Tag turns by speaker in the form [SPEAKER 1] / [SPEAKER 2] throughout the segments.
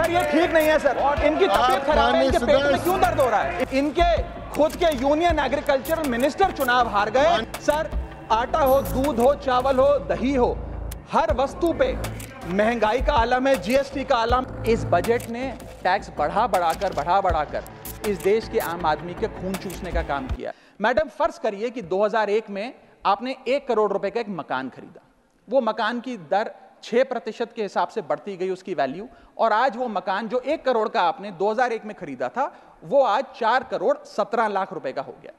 [SPEAKER 1] Sir ये ठीक नहीं है सर, इनकी तबीयत खराब है, इनके पेट में क्यों दर्द हो रहा है? इनके खुद के यूनियन एग्रीकल्चरल मिनिस्टर चुनाव हार गए। सर आटा हो, दूध हो, चावल हो, दही हो, हर वस्तु पे महंगाई का आलम है, जीएसटी का आलम। इस बजट ने टैक्स बढ़ा बढ़ाकर इस देश के आम आदमी के खून चूसने का काम किया। मैडम फर्ज करिए कि 2001 में आपने 1 करोड़ रुपए का एक मकान खरीदा, वो मकान की दर 6% के हिसाब से बढ़ती गई उसकी वैल्यू, और आज वो मकान जो 1 करोड़ का आपने 2001 में खरीदा था वो आज 4 करोड़ 17 लाख रुपए का हो गया।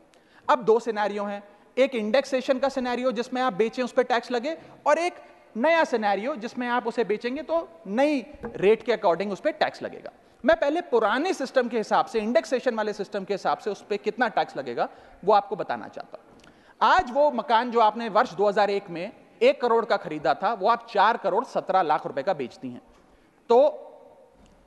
[SPEAKER 1] अब दो सिनेरियो हैं, एक इंडेक्सेशन का सिनेरियो जिसमें आप बेचें उस पर टैक्स लगे, और एक नया सिनेरियो जिसमें आप उसे बेचेंगे तो नई रेट के अकॉर्डिंग उस पर टैक्स लगेगा। मैं पहले पुराने सिस्टम के हिसाब से, इंडेक्सेशन वाले सिस्टम के हिसाब से उस पर कितना टैक्स लगेगा वो आपको बताना चाहता हूं। आज वो मकान जो आपने वर्ष 2001 में 1 करोड़ का खरीदा था वो आप 4 करोड़ 17 लाख रुपए का बेचती हैं, तो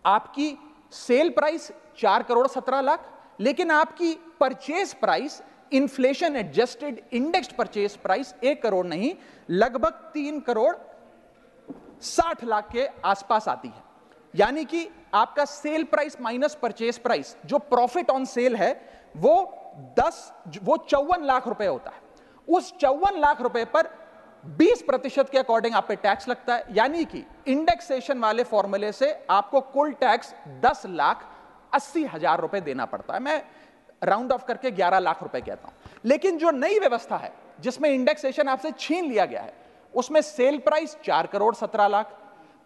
[SPEAKER 1] आपकी सेल प्राइस 4 करोड़ 17 लाख, लेकिन आपकी purchase price, inflation adjusted indexed purchase price 1 crore नहीं, लगभग 3 करोड़ 60 लाख के आसपास आती है। यानी कि आपका sale price minus purchase price, जो प्रॉफिट ऑन सेल है, वो 54 लाख रुपए होता है। उस 54 लाख रुपए पर 20% के अकॉर्डिंग आप पे टैक्स लगता है। यानी कि इंडेक्सेशन वाले फॉर्मूले से आपको कुल टैक्स 10,80,000 रुपए देना पड़ता है। मैं राउंड ऑफ करके 11 लाख रुपए कहता हूं। लेकिन जो नई व्यवस्था है जिसमें इंडेक्सेशन आपसे छीन लिया गया है, उसमें sale price 4 crore 17 lakh,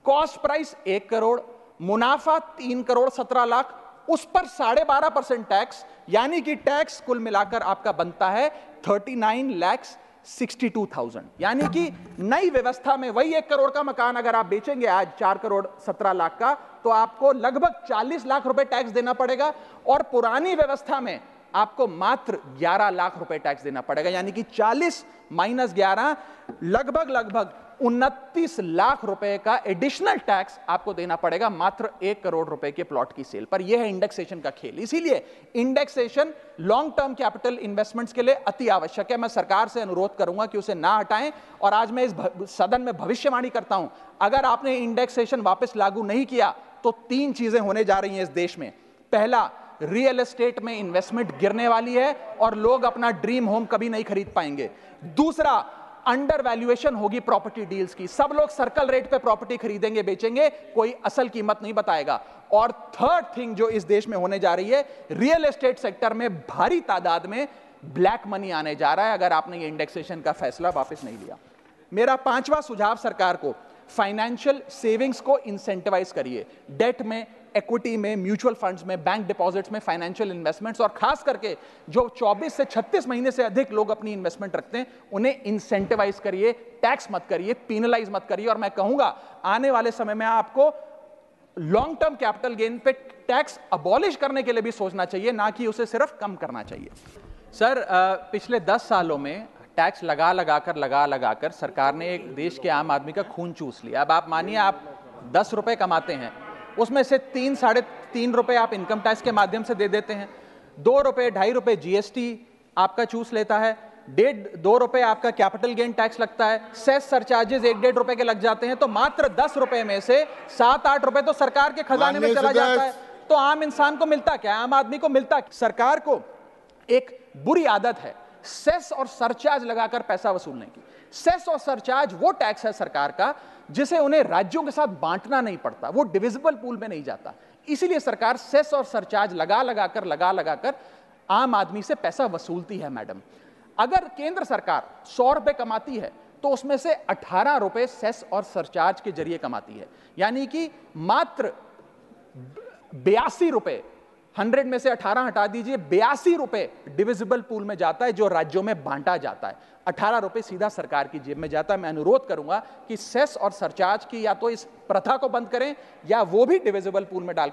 [SPEAKER 1] cost price 1 crore, मुनाफा 3 करोड़ 17 लाख, उस पर 12.5% टैक्स, यानी कि टैक्स कुल मिलाकर आपका बनता है 39,62,000। यानी कि नई व्यवस्था में वही 1 करोड़ का मकान अगर आप बेचेंगे आज 4 करोड़ 17 लाख का, तो आपको लगभग 40 लाख रुपए टैक्स देना पड़ेगा, और पुरानी व्यवस्था में आपको मात्र 11 लाख रुपए टैक्स देना पड़ेगा। यानी कि 40 माइनस 11 लगभग 29 लाख रुपए का एडिशनल टैक्स आपको देना पड़ेगा मात्र 1 करोड़ रुपए के प्लॉट की सेल पर। यह है इंडेक्सेशन का खेल। इसीलिए indexation long term capital investments के लिए अति आवश्यक है। मैं सरकार से अनुरोध करूंगा कि उसे ना हटाएं, और आज मैं इस सदन में भविष्यवाणी करता हूं, अगर आपने इंडेक्सेशन वापस लागू नहीं किया तो 3 चीजें होने जा रही हैं इस देश में। पहला, रियल एस्टेट में इन्वेस्टमेंट गिरने वाली है और लोग अपना ड्रीम होम कभी नहीं खरीद पाएंगे। दूसरा, अंडर वैल्यूएशन होगी प्रॉपर्टी डील्स की, सब लोग सर्कल रेट पे प्रॉपर्टी खरीदेंगे बेचेंगे, कोई असल कीमत नहीं बताएगा। और थर्ड थिंग जो इस देश में होने जा रही है, रियल एस्टेट सेक्टर में भारी तादाद में ब्लैक मनी आने जा रहा है अगर आपने ये इंडेक्सेशन का फैसला वापस नहीं लिया। मेरा 5वां सुझाव सरकार को, फाइनेंशियल सेविंग्स को इंसेंटिवाइज करिए। डेट में, इक्विटी में, म्यूचुअल फंड्स में, बैंक डिपॉजिट्स में, फाइनेंशियल इन्वेस्टमेंट्स, और खास करके जो 24 से 36 महीने से अधिक लोग अपनी इन्वेस्टमेंट रखते हैं उन्हें इंसेंटिवाइज करिए, टैक्स मत करिए, पीनलाइज मत करिए। और मैं कहूंगा आने वाले समय में आपको लॉन्ग टर्म कैपिटल गेन पे टैक्स अबॉलिश करने के लिए भी सोचना चाहिए, ना कि उसे सिर्फ कम करना चाहिए। सर पिछले 10 सालों में टैक्स लगा लगाकर सरकार ने एक देश के आम आदमी का खून चूस लिया। अब आप मानिए आप 10 रुपए कमाते हैं, उसमें से 3 साढ़े 3 रुपए आप इनकम टैक्स के माध्यम से दे देते हैं, 2 रुपए 2.5 रुपए जीएसटी आपका चूस लेता है, 1.5-2 रुपए आपका कैपिटल गेन टैक्स लगता है, सेस सरचार्जेस 1-1.5 रुपए के लग जाते हैं, तो मात्र 10 रुपए में से 7-8 रुपए तो सरकार के खजाने में चला जाता है। तो आम इंसान को मिलता क्या, आम आदमी को मिलता? सरकार को एक बुरी आदत है सेस और सरचार्ज लगाकर पैसा वसूलने की। सेस और सरचार्ज वो टैक्स है सरकार का जिसे उन्हें राज्यों के साथ बांटना नहीं पड़ता, वो डिविजिबल पूल में नहीं जाता। इसीलिए सरकार सेस और सरचार्ज लगा लगाकर आम आदमी से पैसा वसूलती है। मैडम, अगर केंद्र सरकार 100 रुपए कमाती है तो उसमें से 18 रुपए सेस और सरचार्ज के जरिए कमाती है, यानी कि मात्र 82 रुपए, 100 में से 18 हटा दीजिए, 82 रुपए डिविजिबल पूल में जाता है जो राज्यों में बांटा जाता है, 18 रुपए सीधा सरकार की जेब में जाता है। मैं अनुरोध करूंगा कि सेस और सरचार्ज की या तो इस प्रथा को बंद करें या वो भी डिविजिबल पूल में डाल